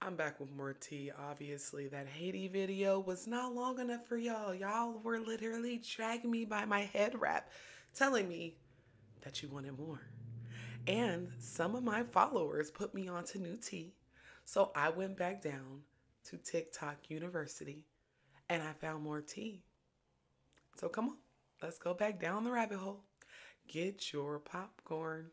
I'm back with more tea. Obviously, that Haiti video was not long enough for y'all. Y'all were literally dragging me by my head wrap, telling me that you wanted more. And some of my followers put me onto new tea. So I went back down to TikTok University and I found more tea. So come on, let's go back down the rabbit hole. Get your popcorn.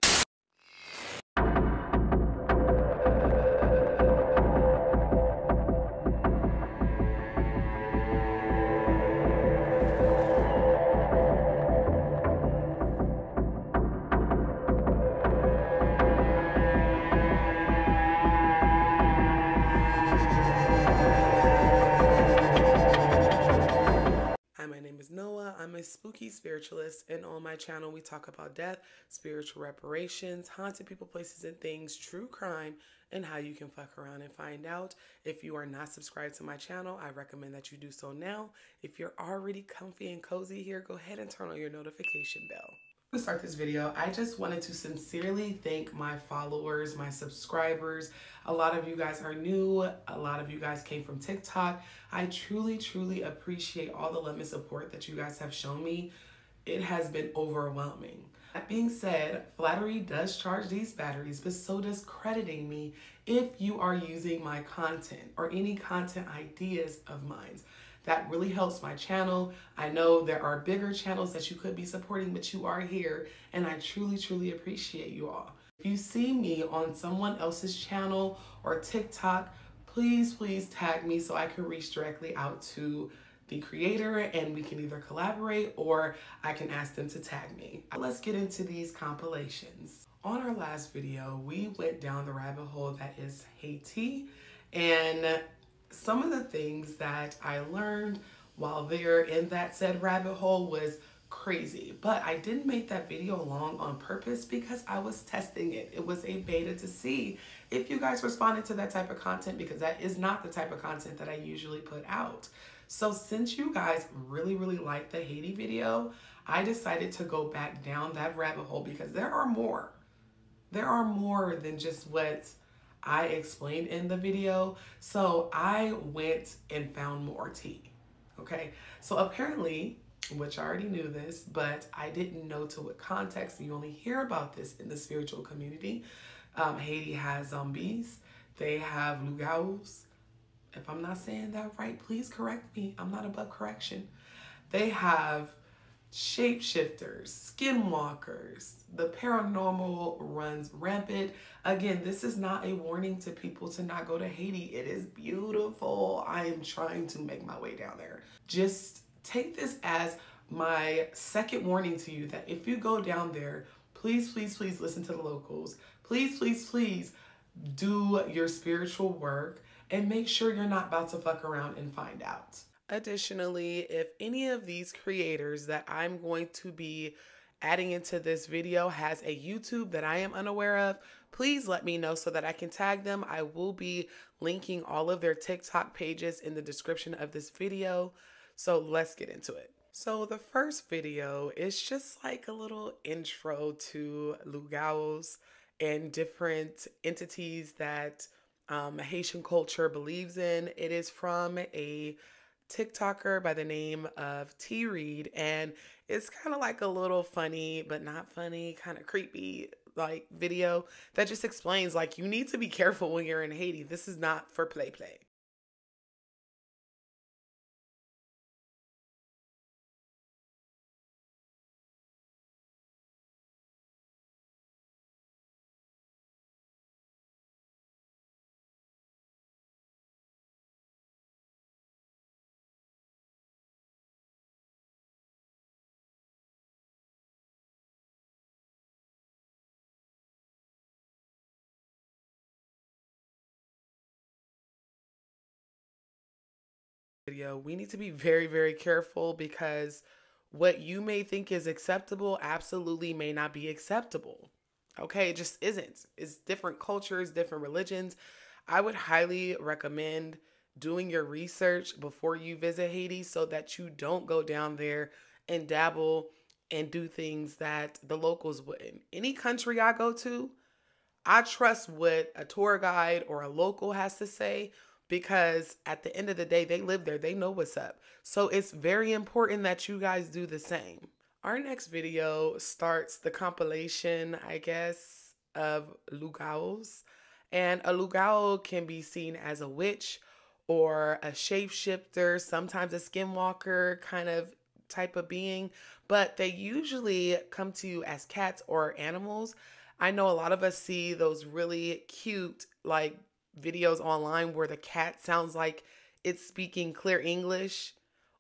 My name is Noah. I'm a spooky spiritualist, and on my channel we talk about death, spiritual reparations, haunted people, places, and things, true crime, and how you can fuck around and find out. If you are not subscribed to my channel, I recommend that you do so now. If you're already comfy and cozy here, go ahead and turn on your notification bell. To start this video, I just wanted to sincerely thank my followers, my subscribers. A lot of you guys are new. A lot of you guys came from TikTok. I truly appreciate all the love and support that you guys have shown me. It has been overwhelming. That being said, flattery does charge these batteries, but so does crediting me if you are using my content or any content ideas of mine. That really helps my channel. I know there are bigger channels that you could be supporting, but you are here, and I truly appreciate you all. If you see me on someone else's channel or TikTok, please tag me so I can reach directly out to the creator and we can either collaborate or I can ask them to tag me. Let's get into these compilations. On our last video, we went down the rabbit hole that is Haiti, and some of the things that I learned while there in that said rabbit hole was crazy, but I didn't make that video long on purpose because I was testing it. It was a beta to see if you guys responded to that type of content, because that is not the type of content that I usually put out. So since you guys really liked the Haiti video, I decided to go back down that rabbit hole because there are more. There are more than just what I explained in the video. So I went and found more tea. Okay, so apparently, which I already knew this, but I didn't know to what context. You only hear about this in the spiritual community. Haiti has zombies. They have lugauts. If I'm not saying that right, please correct me. I'm not above correction. They have shapeshifters, skinwalkers. The paranormal runs rampant. Again, this is not a warning to people to not go to Haiti. It is beautiful. I am trying to make my way down there. Just take this as my second warning to you that if you go down there, please listen to the locals. Please do your spiritual work and make sure you're not about to fuck around and find out. Additionally, if any of these creators that I'm going to be adding into this video has a YouTube that I am unaware of, please let me know so that I can tag them. I will be linking all of their TikTok pages in the description of this video. So let's get into it. So the first video is just like a little intro to lugauts and different entities that Haitian culture believes in. It is from a TikToker by the name of T Reed, and it's kind of like a little funny but not funny, kind of creepy like video that just explains like you need to be careful when you're in Haiti. This is not for play. Video, we need to be very careful because what you may think is acceptable absolutely may not be acceptable. Okay, it just isn't. It's different cultures, different religions. I would highly recommend doing your research before you visit Haiti so that you don't go down there and dabble and do things that the locals wouldn't. Any country I go to, I trust what a tour guide or a local has to say because at the end of the day, they live there. They know what's up. So it's very important that you guys do the same. Our next video starts the compilation, I guess, of lugaos. And a lugao can be seen as a witch or a shapeshifter, sometimes a skinwalker kind of type of being, but they usually come to you as cats or animals. I know a lot of us see those really cute like videos online where the cat sounds like it's speaking clear English.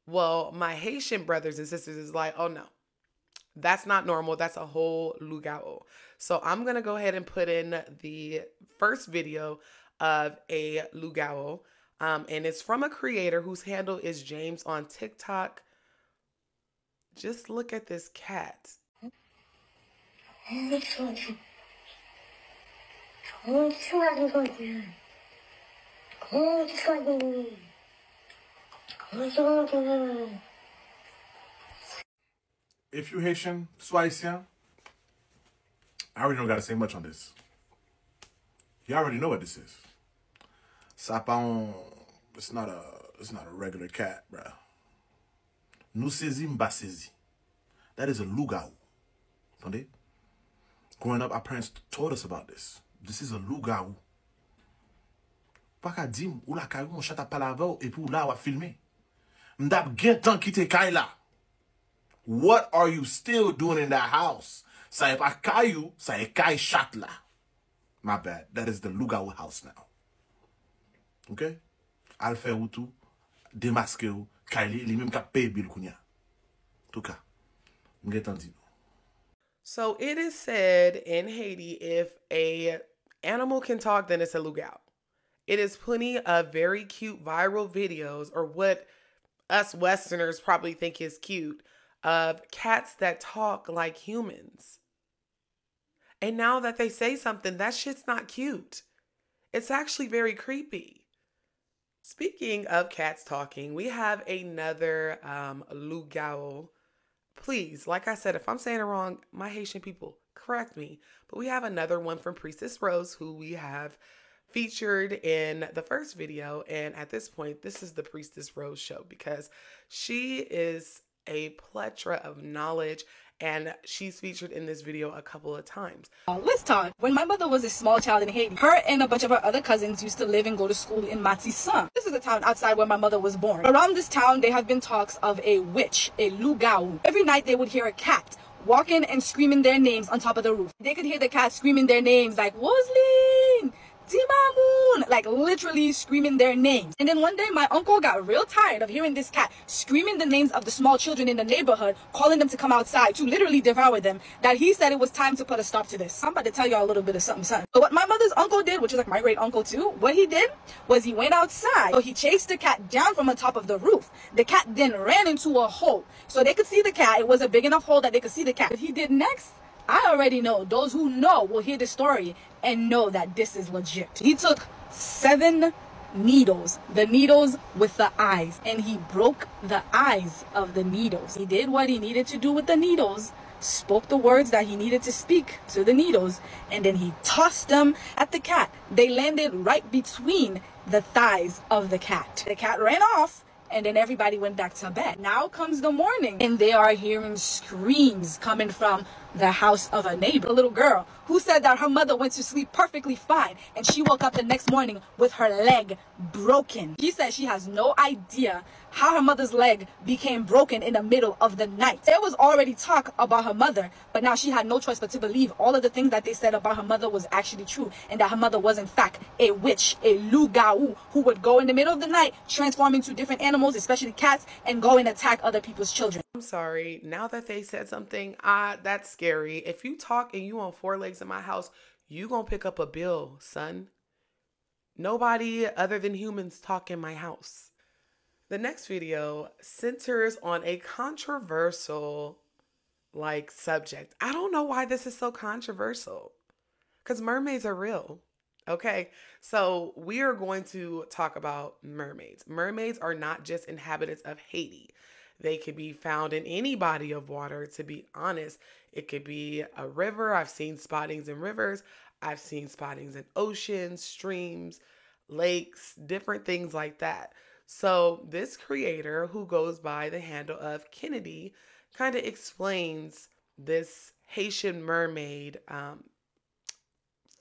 Well, my Haitian brothers and sisters is like, oh no, that's not normal. That's a whole lugao. So I'm going to go ahead and put in the first video of a lugao. And it's from a creator whose handle is James on TikTok. Just look at this cat. If you Haitian, Swaisian, I already don't gotta say much on this. You already know what this is. Sapon, it's not a regular cat, bruh. Nou sezi mba sezi. That is a lugao. Entendez? Growing up, our parents taught us about this. This is a lugao. Pas ka dim, ou la kayou, mon chata palavou, et puis ou la wa filmer. M'dap gen tan kite kay la. What are you still doing in that house? Sa e pa kayou, sa e kay chat la. My bad. That is the lugao house now. Okay? Al fe ou tou, demaske ou, kay li mèm ka pay bil kounya. Touka. M'getan di nou. So it is said in Haiti, if a animal can talk, then it's a lugao. It is plenty of very cute viral videos, or what us Westerners probably think is cute, of cats that talk like humans. And now that they say something, that shit's not cute. It's actually very creepy. Speaking of cats talking, we have another lugao. Please, like I said, if I'm saying it wrong, my Haitian people, correct me. But we have another one from Priestess Rose, who we have featured in the first video. And at this point, this is the Priestess Rose show because she is a plethora of knowledge and she's featured in this video a couple of times. Let's talk. When my mother was a small child in Haiti, her and a bunch of her other cousins used to live and go to school in Matissan. This is the town outside where my mother was born. Around this town, there have been talks of a witch, a lugao. Every night they would hear a cat walking and screaming their names on top of the roof. They could hear the cat screaming their names like, Woslin! Timamoon, like literally screaming their names. And then one day my uncle got real tired of hearing this cat screaming the names of the small children in the neighborhood, calling them to come outside to literally devour them, that he said it was time to put a stop to this. I'm about to tell y'all a little bit of something. So what my mother's uncle did, which is like my great uncle too, what he did was he went outside. So he chased the cat down from the top of the roof. The cat then ran into a hole so they could see the cat. It was a big enough hole that they could see the cat. What he did next, I already know. Those who know will hear the story and know that this is legit. He took 7 needles, the needles with the eyes, and he broke the eyes of the needles. He did what he needed to do with the needles, spoke the words that he needed to speak to the needles, and then he tossed them at the cat. They landed right between the thighs of the cat. The cat ran off, and then everybody went back to bed. Now comes the morning, and they are hearing screams coming from the house of a neighbor, a little girl who said that her mother went to sleep perfectly fine, and she woke up the next morning with her leg broken. She said she has no idea how her mother's leg became broken in the middle of the night. There was already talk about her mother, but now she had no choice but to believe all of the things that they said about her mother was actually true, and that her mother was in fact a witch, a lugao, who would go in the middle of the night, transform into different animals, especially cats, and go and attack other people's children. I'm sorry, now that they said something, that's scary. If you talk and you on 4 legs in my house, you gonna pick up a bill, son. Nobody other than humans talk in my house. The next video centers on a controversial subject. I don't know why this is so controversial, because mermaids are real. Okay, so we are going to talk about mermaids. Mermaids are not just inhabitants of Haiti. They could be found in any body of water, to be honest. It could be a river. I've seen spottings in rivers. I've seen spottings in oceans, streams, lakes, different things like that. So this creator, who goes by the handle of Kennedy, kind of explains this Haitian mermaid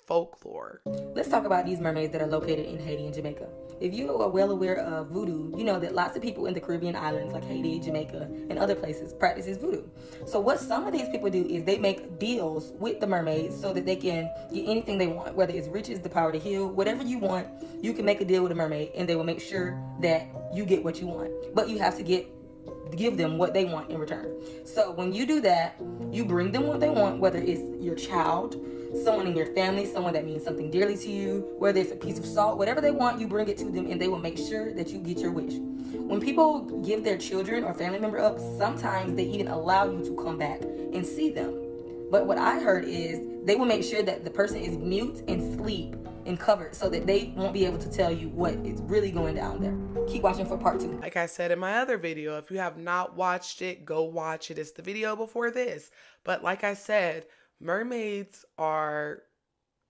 folklore. Let's talk about these mermaids that are located in Haiti and Jamaica. If you are well aware of voodoo, you know that lots of people in the Caribbean islands like Haiti, Jamaica, and other places practices voodoo. So what some of these people do is they make deals with the mermaids so that they can get anything they want, whether it's riches, the power to heal, whatever you want, you can make a deal with a mermaid and they will make sure that you get what you want. But you have to give them what they want in return. So when you do that, you bring them what they want, whether it's your child, someone in your family, someone that means something dearly to you, whether it's a piece of salt, whatever they want, you bring it to them and they will make sure that you get your wish. When people give their children or family member up, sometimes they even allow you to come back and see them. But what I heard is they will make sure that the person is mute and sleep and covered so that they won't be able to tell you what is really going down there. Keep watching for part 2. Like I said in my other video, if you have not watched it, go watch it. It's the video before this. But like I said, mermaids are,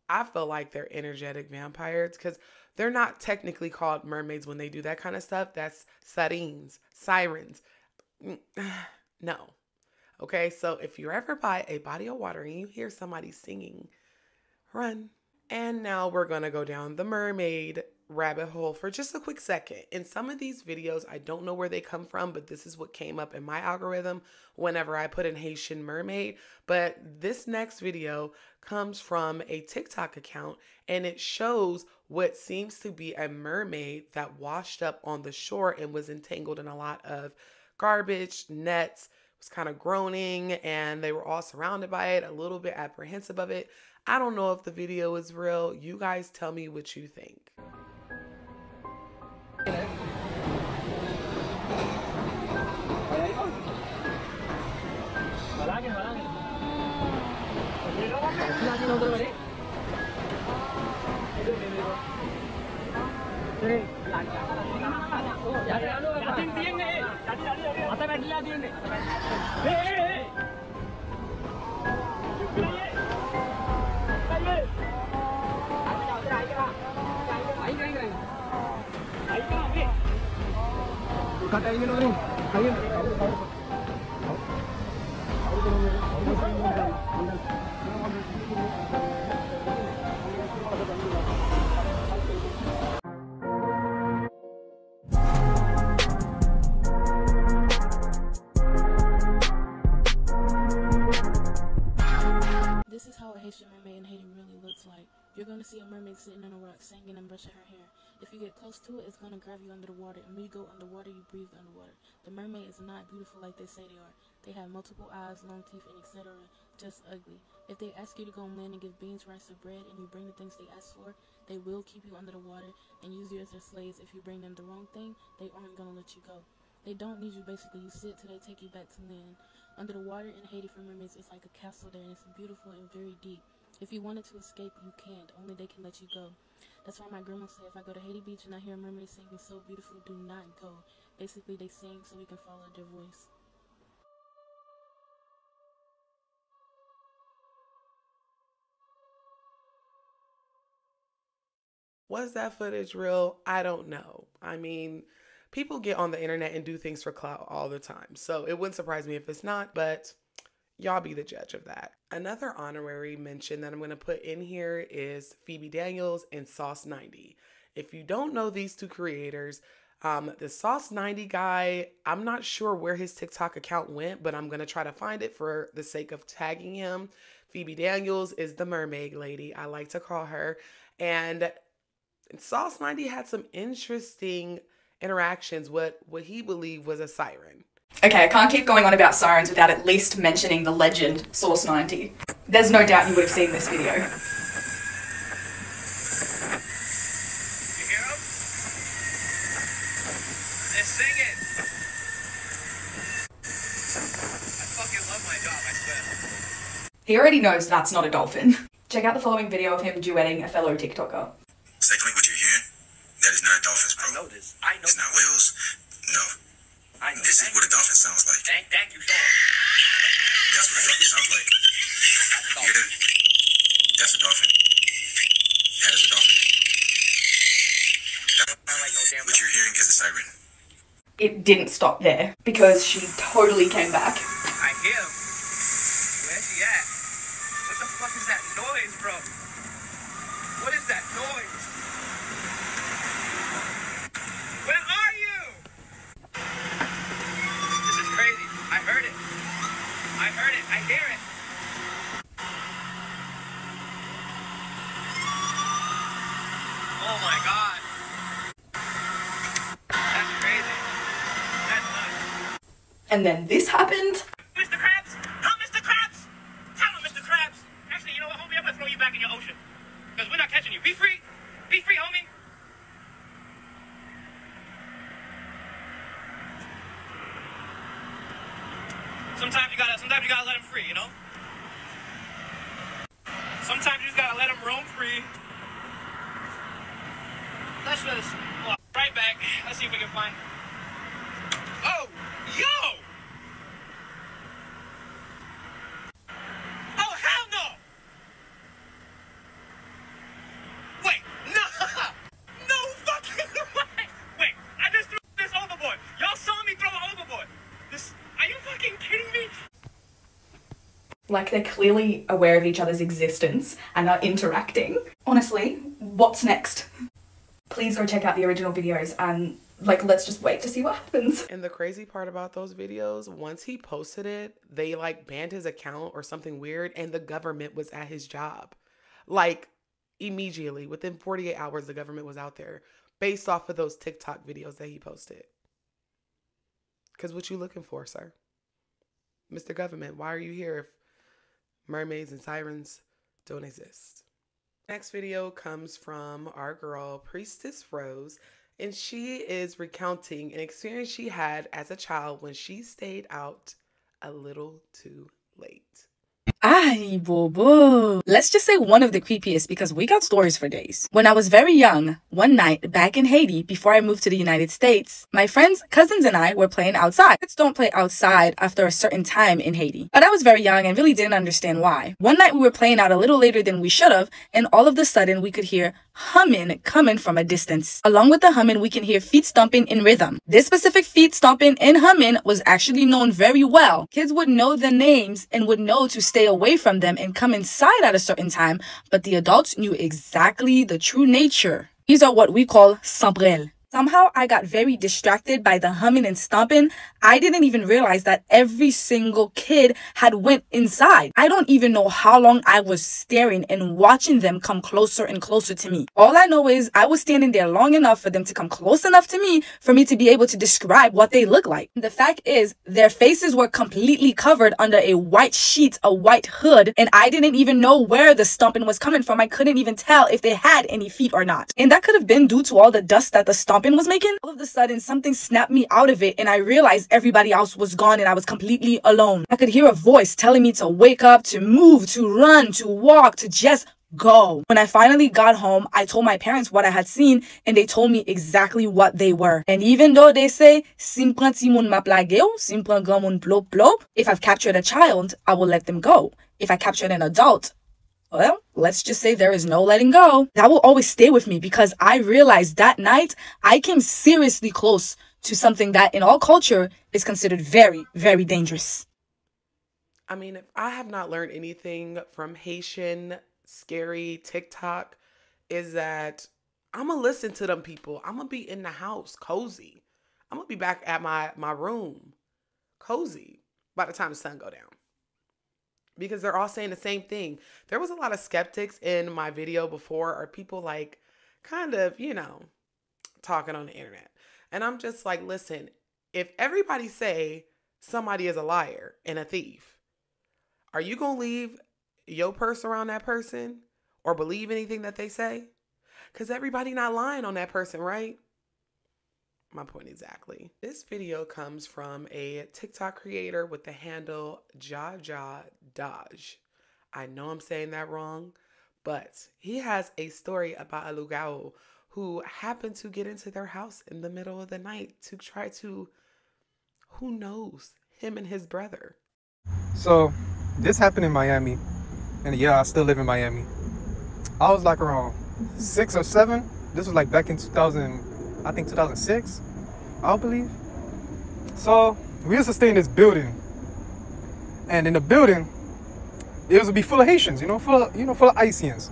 I feel like they're energetic vampires because they're not technically called mermaids when they do that kind of stuff. That's sirens. No. Okay, so if you're ever by a body of water and you hear somebody singing, run. And now we're going to go down the mermaid rabbit hole for just a quick second. In some of these videos, I don't know where they come from, but this is what came up in my algorithm whenever I put in Haitian mermaid. But this next video comes from a TikTok account, and it shows what seems to be a mermaid that washed up on the shore and was entangled in a lot of garbage, nets, was kind of groaning, and they were all surrounded by it, a little bit apprehensive of it. I don't know if the video is real. You guys tell me what you think. This is how a Haitian mermaid in Haiti really looks like. You're going to see a mermaid sitting on a rock singing and brushing her hair. If you get close to it, it's going to grab you under the water, and when you go underwater, you breathe underwater. The mermaid is not beautiful like they say they are. They have multiple eyes, long teeth, and etc. Just ugly. If they ask you to go on land and give beans, rice, or bread, and you bring the things they ask for, they will keep you under the water and use you as their slaves. If you bring them the wrong thing, they aren't going to let you go. They don't need you, basically. You sit till they take you back to land. Under the water in Haiti for mermaids, it's like a castle there, and it's beautiful and very deep. If you wanted to escape, you can't. Only they can let you go. That's why my grandma said, if I go to Haiti Beach and I hear a mermaid singing so beautiful, do not go. Basically, they sing so we can follow their voice. Was that footage real? I don't know. I mean, people get on the internet and do things for clout all the time. So it wouldn't surprise me if it's not, but y'all be the judge of that. Another honorary mention that I'm going to put in here is Phoebe Daniels and Sauce 90. If you don't know these two creators, the Sauce 90 guy, I'm not sure where his TikTok account went, but I'm going to try to find it for the sake of tagging him. Phoebe Daniels is the mermaid lady, I like to call her. And Sauce 90 had some interesting interactions with what he believed was a siren. Okay, I can't keep going on about sirens without at least mentioning the legend Source 90. There's no doubt you would have seen this video. You hear them? They're singing. I fucking love my job, I swear. He already knows that's not a dolphin. Check out the following video of him duetting a fellow TikToker. Exactly what you're hearing, that is not dolphins, bro. I know this. I know It's not whales. No. I know. This is what a dolphin sounds like. Thank you, Sean. That's what a dolphin sounds like. You hear that? That's a dolphin. That is a dolphin. Sound like no damn What you're hearing is a siren. It didn't stop there because she totally came back. I hear him. Where's he at? What the fuck is that noise, bro? What is that noise? Where are you? This is crazy. I heard it. I heard it. I hear it. Oh my god. That's crazy. That's nuts. And then this happened. Mr. Krabs! Help Mr. Krabs! Tell him, Mr. Krabs! Actually, you know what, homie? I'm gonna throw you back in your ocean. Because we're not catching you. Be free! Be free, homie! Sometimes you gotta let him free, you know? Sometimes you just gotta let him roam free. Let's just walk right back. Let's see if we can find. Oh! Yo! Oh, hell no! Wait, no! No fucking way! Wait, I just threw this overboard. Y'all saw me throw it overboard. Are you fucking kidding me? Like, they're clearly aware of each other's existence and are interacting. Honestly, what's next? Please go check out the original videos and, like, let's just wait to see what happens. And the crazy part about those videos, once he posted it, they like banned his account or something weird, and the government was at his job. Like, immediately, within 48 hours, the government was out there based off of those TikTok videos that he posted. Because what you looking for, sir? Mr. Government, why are you here if mermaids and sirens don't exist? Next video comes from our girl, Priestess Rose, and she is recounting an experience she had as a child when she stayed out a little too late. Ay, bobo. Let's just say one of the creepiest because we got stories for days. When I was very young, one night back in Haiti before I moved to the United States, my friends, cousins, and I were playing outside. Kids don't play outside after a certain time in Haiti. But I was very young and really didn't understand why. One night we were playing out a little later than we should have, and all of a sudden we could hear humming coming from a distance. Along with the humming, we can hear feet stomping in rhythm. This specific feet stomping and humming was actually known very well. Kids would know the names and would know to stay away from them and come inside at a certain time, but the adults knew exactly the true nature. These are what we call sambrel. Somehow I got very distracted by the humming and stomping. I didn't even realize that every single kid had went inside. I don't even know how long I was staring and watching them come closer and closer to me. All I know is I was standing there long enough for them to come close enough to me for me to be able to describe what they look like. The fact is, their faces were completely covered under a white sheet, a white hood, and I didn't even know where the stomping was coming from. I couldn't even tell if they had any feet or not. And that could have been due to all the dust that the stomping was making. All of a sudden, something snapped me out of it, and I realized everybody else was gone and I was completely alone. I could hear a voice telling me to wake up, to move, to run, to walk, to just go. When I finally got home, I told my parents what I had seen, and they told me exactly what they were. And even though they say, "Sim pran ti moun ma plage ou, sim pran gran moun plop plop," if I've captured a child, I will let them go. If I captured an adult, well, let's just say there is no letting go. That will always stay with me because I realized that night I came seriously close to something that in all culture is considered very, very dangerous. I mean, if I have not learned anything from Haitian scary TikTok, is that I'm going to listen to them people. I'm going to be in the house, cozy. I'm going to be back at my room, cozy, by the time the sun go down. Because they're all saying the same thing. There was a lot of skeptics in my video before, or people like kind of, you know, talking on the internet. And I'm just like, listen, if everybody say somebody is a liar and a thief, are you going to leave your purse around that person or believe anything that they say? Because everybody not lying on that person, right? My point exactly. This video comes from a TikTok creator with the handle Jaja Dodge. I know I'm saying that wrong, but he has a story about a lugao who happened to get into their house in the middle of the night to try to, who knows, him and his brother. So this happened in Miami, and yeah, I still live in Miami. I was like around 2006 or 7. This was like back in 2000, I think 2006, I believe. So we used to stay in this building, and in the building, it was to be full of Haitians, full of Haitians.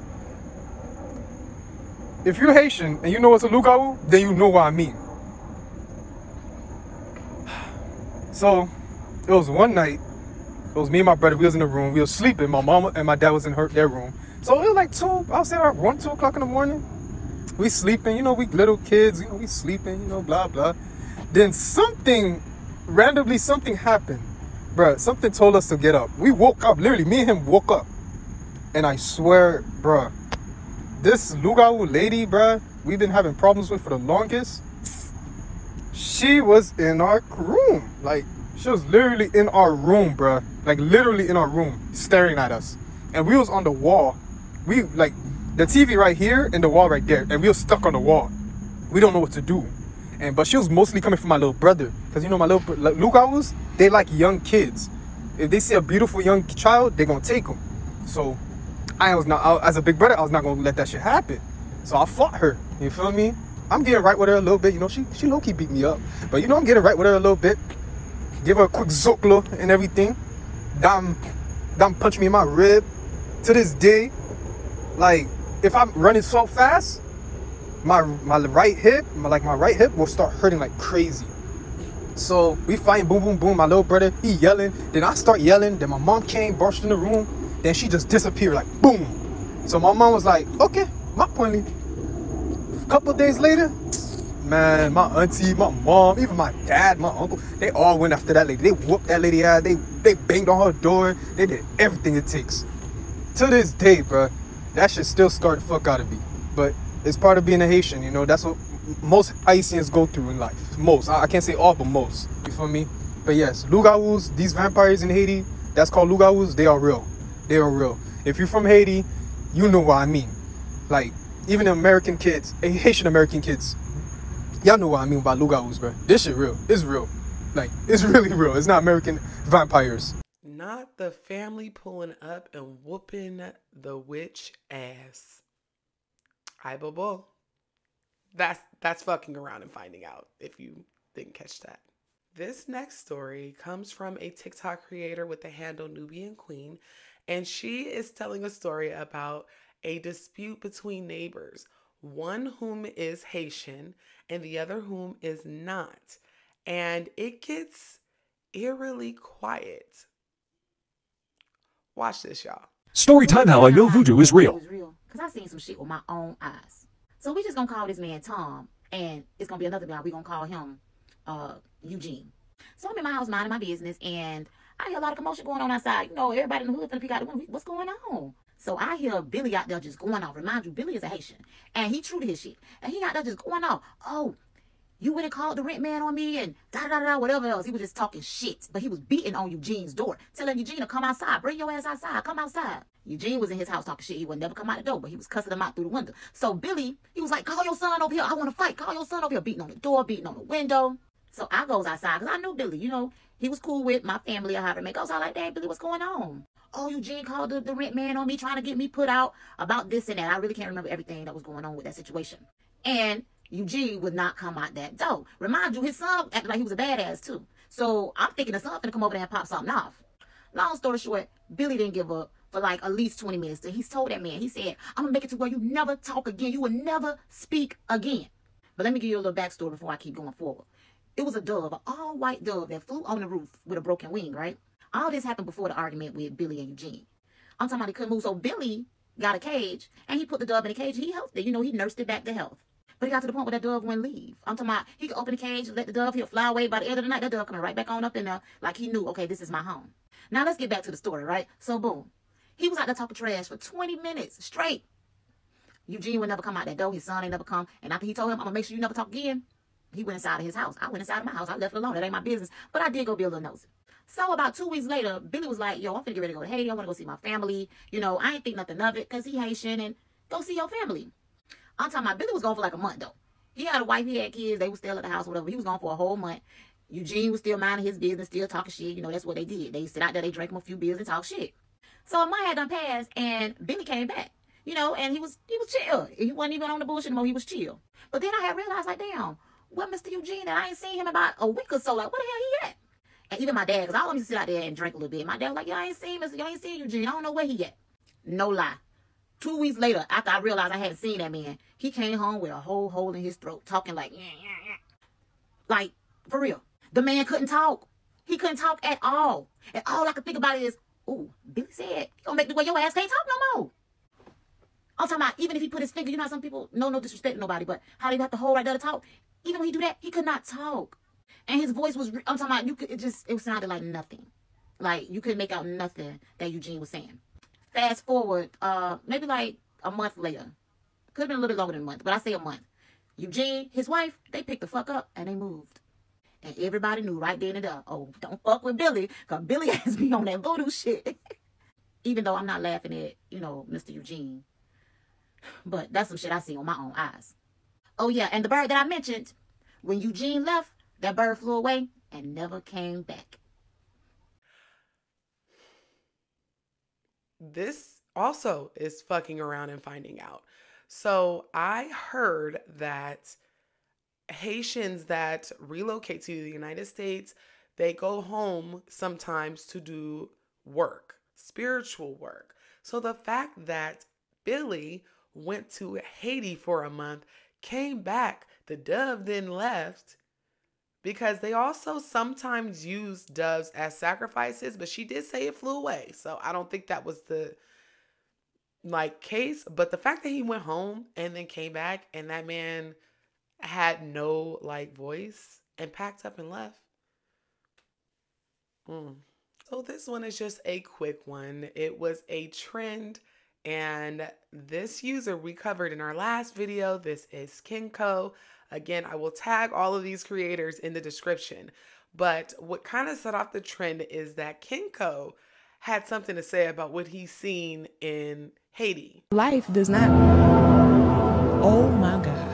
If you're Haitian and you know what's a lugawu, then you know what I mean. So it was one night. It was me and my brother. We was in the room. We was sleeping. My mama and my dad was in their room. So it was like 2. I would say around 1, 2 o'clock in the morning. We sleeping. We little kids. We sleeping. Blah blah. Then randomly something happened, bruh. Something told us to get up. We woke up. Literally, me and him woke up. And I swear, bruh, this lugawu lady, bruh, we've been having problems with for the longest. She was in our room. Like, she was literally in our room, bruh. Like, literally in our room, staring at us. And we was on the wall. We, like, the TV right here and the wall right there. And we was stuck on the wall. We don't know what to do. But she was mostly coming from my little brother. Because, my little lugawus, they like young kids. If they see a beautiful young child, they're going to take them. So, as a big brother, I was not going to let that shit happen. So I fought her. You feel me? I'm getting right with her a little bit. She low-key beat me up. But, I'm getting right with her a little bit. Give her a quick zoklo and everything. Damn punch me in my rib. To this day, like, if I'm running so fast, my right hip will start hurting like crazy. So we fighting, boom, boom, boom. My little brother, he yelling. Then I start yelling. Then my mom came, burst in the room. Then she just disappeared, like, boom. So my mom was like, okay, my point. A couple days later, man, my auntie, my mom, even my dad, my uncle, they all went after that lady. They whooped that lady out. They banged on her door. They did everything it takes. To this day, bro, that shit still scarred the fuck out of me. But it's part of being a Haitian, that's what most Haitians go through in life. Most. I can't say all, but most. You feel me? But yes, lugawus, these vampires in Haiti, that's called lugawus, they are real. They are real. If you're from Haiti, you know what I mean. Like, even American kids, Haitian American kids, y'all know what I mean about lugawus, bro. This shit real. It's real. Like, it's really real. It's not American vampires. Not the family pulling up and whooping the witch ass. I bobo. That's fucking around and finding out, if you didn't catch that. This next story comes from a TikTok creator with the handle Nubian Queen, and she is telling a story about a dispute between neighbors, one whom is Haitian and the other whom is not. And it gets eerily quiet. Watch this, y'all. Story time how I know voodoo is real. Because I seen some shit with my own eyes. So we just gonna call this man Tom, and it's gonna be another guy. We gonna call him Eugene. So I'm in my house minding my business, and I hear a lot of commotion going on outside. Everybody in the hood finna peek out the window. What's going on? So I hear Billy out there just going off. Remind you, Billy is a Haitian, and he true to his shit. And he out there just going off. Oh, you went and called the rent man on me and da-da-da-da, whatever else. He was just talking shit. But he was beating on Eugene's door, telling Eugene to come outside. Bring your ass outside. Come outside. Eugene was in his house talking shit. He would never come out the door, but he was cussing him out through the window. So Billy, he was like, call your son over here. I want to fight. Call your son over here. Beating on the door, beating on the window. So I goes outside because I knew Billy. He was cool with my family or however it may go. So I was like, dang, Billy, what's going on? Oh, Eugene called the rent man on me, trying to get me put out about this and that. I really can't remember everything that was going on with that situation. And Eugene would not come out that door. Remind you, his son acted like he was a badass too. So I'm thinking the son finna come over there and pop something off. Long story short, Billy didn't give up for like at least 20 minutes. He's told that man, he said, I'm gonna make it to where you never talk again. You will never speak again. But let me give you a little backstory before I keep going forward. It was a dove, an all-white dove that flew on the roof with a broken wing, right? All this happened before the argument with Billy and Eugene. I'm talking about he couldn't move. So Billy got a cage, and he put the dove in the cage. He helped it. He nursed it back to health. But he got to the point where that dove wouldn't leave. I'm talking about he could open the cage, let the dove, he'll fly away. By the end of the night, that dove coming right back on up in there like he knew, okay, this is my home. Now let's get back to the story, right? So boom. He was out there talking trash for 20 minutes straight. Eugene would never come out that door. His son ain't never come. And after he told him, I'm going to make sure you never talk again, he went inside of his house. I went inside of my house. I left it alone. That ain't my business. But I did go be a little nosy. So about 2 weeks later, Billy was like, yo, I'm finna get ready to go to Haiti. I want to go see my family. I ain't think nothing of it because he Haitian and go see your family. I'm talking about Billy was gone for like a month though. He had a wife, he had kids. They were still at the house, whatever. He was gone for a whole month. Eugene was still minding his business, still talking shit. That's what they did. They sit out there, they drank him a few beers and talk shit. So a month had done passed and Billy came back. you know, and he was chill. He wasn't even on the bullshit anymore. He was chill. But then I had realized, like, damn, what Mr. Eugene that I ain't seen him about a week or so, like, where the hell he at? And even my dad, because I always sit out there and drink a little bit. My dad was like, I ain't seen Eugene. I don't know where he at. No lie. 2 weeks later, after I realized I hadn't seen that man, he came home with a whole hole in his throat, talking like, like, for real. The man couldn't talk. He couldn't talk at all. And all I could think about is, ooh, Billy said, he gonna make the way your ass can't talk no more. I'm talking about, even if he put his finger, you know how some people, no disrespect to nobody, but how they have to hold right there to talk. Even when he do that, he could not talk. And his voice was, I'm talking about, it sounded like nothing. Like, you couldn't make out nothing that Eugene was saying. Fast forward, maybe like a month later. Could have been a little bit longer than a month, but I say a month. Eugene, his wife, they picked the fuck up and they moved. And everybody knew right then and there, oh, don't fuck with Billy, because Billy has me on that voodoo shit. Even though I'm not laughing at, you know, Mr. Eugene. But that's some shit I see on my own eyes. Oh, yeah, and the bird that I mentioned, when Eugene left, that bird flew away and never came back. This also is fucking around and finding out. So I heard that Haitians that relocate to the United States, they go home sometimes to do work, spiritual work. So the fact that Billy went to Haiti for a month, came back, the dove then left, because they also sometimes use doves as sacrifices, but she did say it flew away. So I don't think that was the case. But the fact that he went home and then came back and that man had no voice and packed up and left. So this one is just a quick one. It was a trend, and this user we covered in our last video. This is SKINCO. Again, I will tag all of these creators in the description. But what kind of set off the trend is that KINCO had something to say about what he's seen in Haiti. Life does not. Oh my God.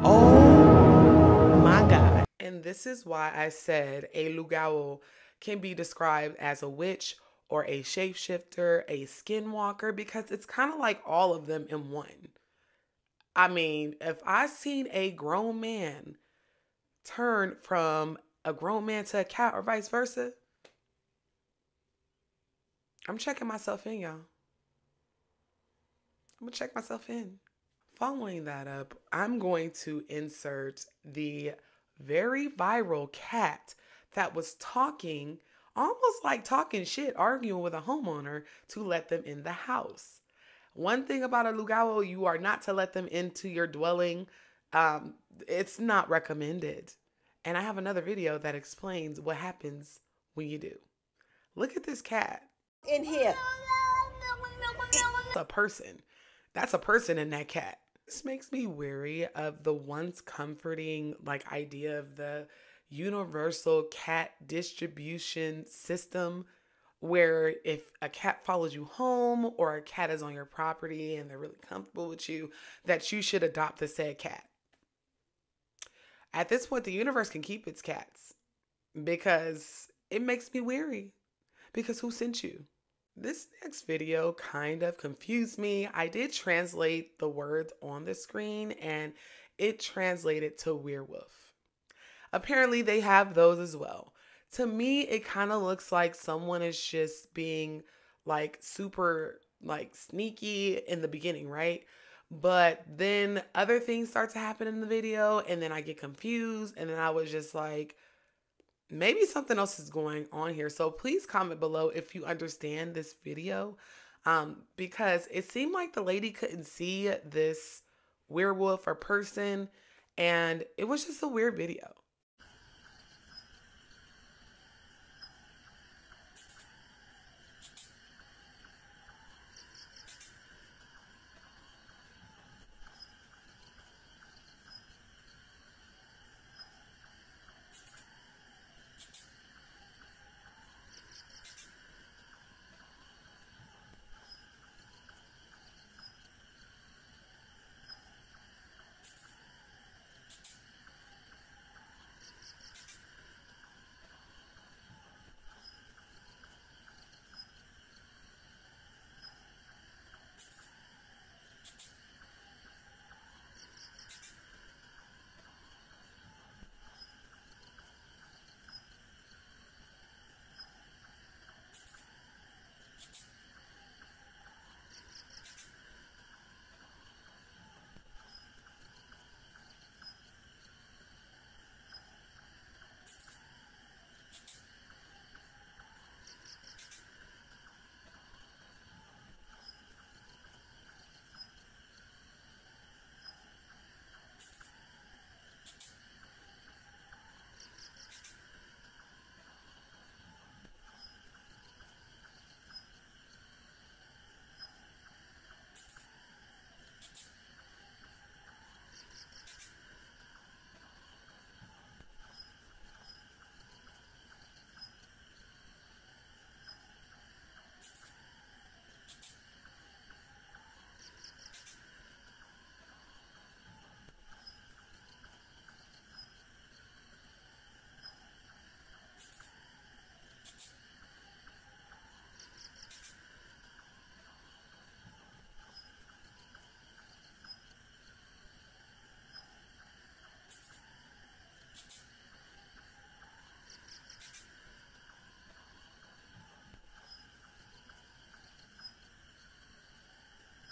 Oh my God. And this is why I said a lugao can be described as a witch or a shapeshifter, a skinwalker, because it's kind of like all of them in one. I mean, if I seen a grown man turn from a grown man to a cat or vice versa, I'm checking myself in, y'all. I'm going to check myself in. Following that up, I'm going to insert the very viral cat that was talking, almost like talking shit, arguing with a homeowner to let them in the house. One thing about a lugao, you are not to let them into your dwelling. It's not recommended. And I have another video that explains what happens when you do. Look at this cat. In here. A person. That's a person in that cat. This makes me weary of the once comforting idea of the universal cat distribution system, where if a cat follows you home or a cat is on your property and they're really comfortable with you, that you should adopt the said cat. At this point, the universe can keep its cats, because it makes me weary. Because who sent you? This next video kind of confused me. I did translate the words on the screen and it translated to werewolf. Apparently they have those as well. To me, it kind of looks like someone is just being super sneaky in the beginning, right? But then other things start to happen in the video and then I get confused, and then I was just like, maybe something else is going on here. So please comment below if you understand this video, because it seemed like the lady couldn't see this werewolf or person, and it was just a weird video.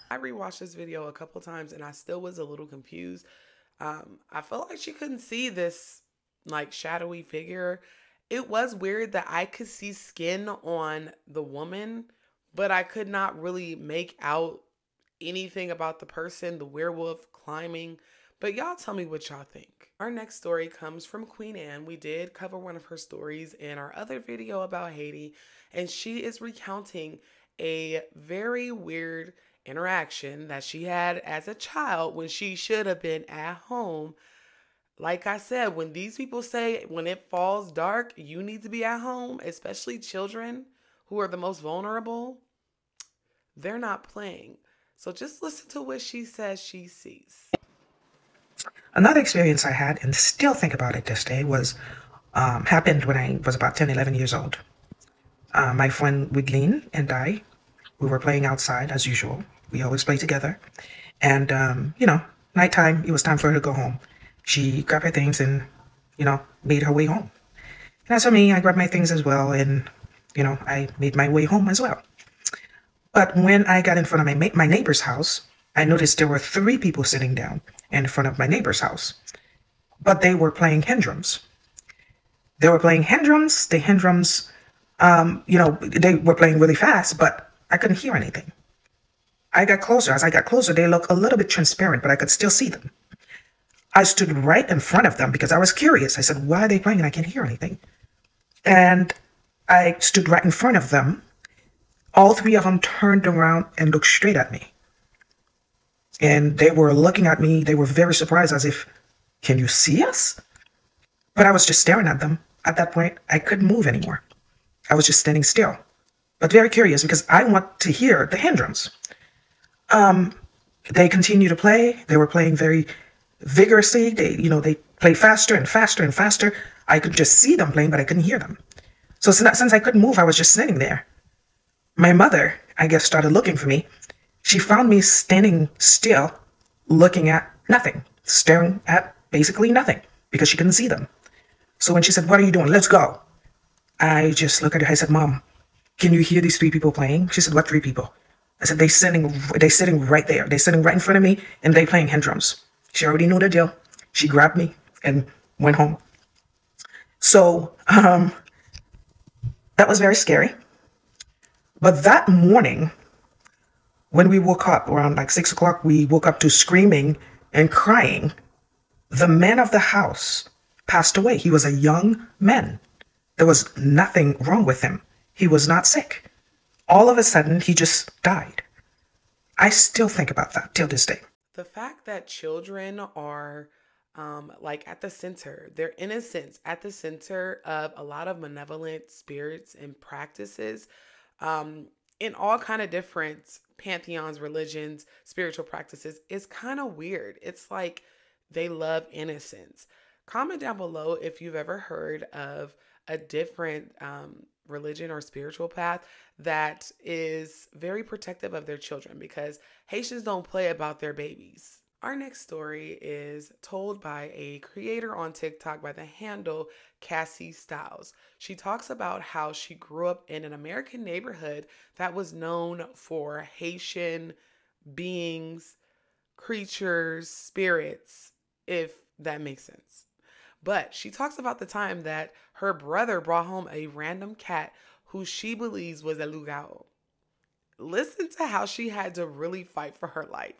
I rewatched this video a couple times and I still was a little confused. I felt like she couldn't see this like shadowy figure. It was weird that I could see skin on the woman, but I could not really make out anything about the person, the werewolf climbing. But y'all tell me what y'all think. Our next story comes from Queen Anne. We did cover one of her stories in our other video about Haiti, and she is recounting a very weird interaction that she had as a child when she should have been at home. Like I said, when these people say when it falls dark, you need to be at home, especially children who are the most vulnerable, they're not playing. So just listen to what she says she sees. Another experience I had, and still think about it this day, was happened when I was about 10, 11 years old. My friend Wiglin and I, we were playing outside as usual. We always play together. And, you know, nighttime, it was time for her to go home. She grabbed her things and, you know, made her way home. And as for me, I grabbed my things as well. And, you know, I made my way home as well. But when I got in front of my neighbor's house, I noticed there were 3 people sitting down in front of my neighbor's house. But they were playing hand drums. They were playing hand drums. The hand drums, you know, they were playing really fast, but I couldn't hear anything. I got closer. As I got closer, they looked a little bit transparent, but I could still see them. I stood right in front of them because I was curious. I said, why are they playing and I can't hear anything? And I stood right in front of them. All 3 of them turned around and looked straight at me. And they were looking at me. They were very surprised, as if, can you see us? But I was just staring at them. At that point, I couldn't move anymore. I was just standing still, but very curious because I want to hear the hand drums. They continued to play. They were playing very vigorously. They played faster and faster and faster. I could just see them playing, but I couldn't hear them. So since I couldn't move, I was just sitting there. My mother, I guess, started looking for me. She found me standing still, looking at nothing, staring at basically nothing because she couldn't see them. So when she said, what are you doing? Let's go. I just looked at her. I said, Mom, can you hear these 3 people playing? She said, what 3 people? I said, they're sitting right there. They're sitting right in front of me and they playing hand drums. She already knew the deal. She grabbed me and went home. So that was very scary. But that morning, when we woke up around like 6 o'clock, we woke up to screaming and crying. The man of the house passed away. He was a young man. There was nothing wrong with him. He was not sick. All of a sudden, he just died. I still think about that till this day. The fact that children are like at the center, their innocence at the center of a lot of malevolent spirits and practices in all kind of different pantheons, religions, spiritual practices is kind of weird. It's like they love innocence. Comment down below if you've ever heard of a different religion or spiritual path that is very protective of their children, because Haitians don't play about their babies. Our next story is told by a creator on TikTok by the handle Cassie Styles. She talks about how she grew up in an American neighborhood that was known for Haitian beings, creatures, spirits, if that makes sense. But she talks about the time that her brother brought home a random cat who she believes was a lugao. Listen to how she had to really fight for her life.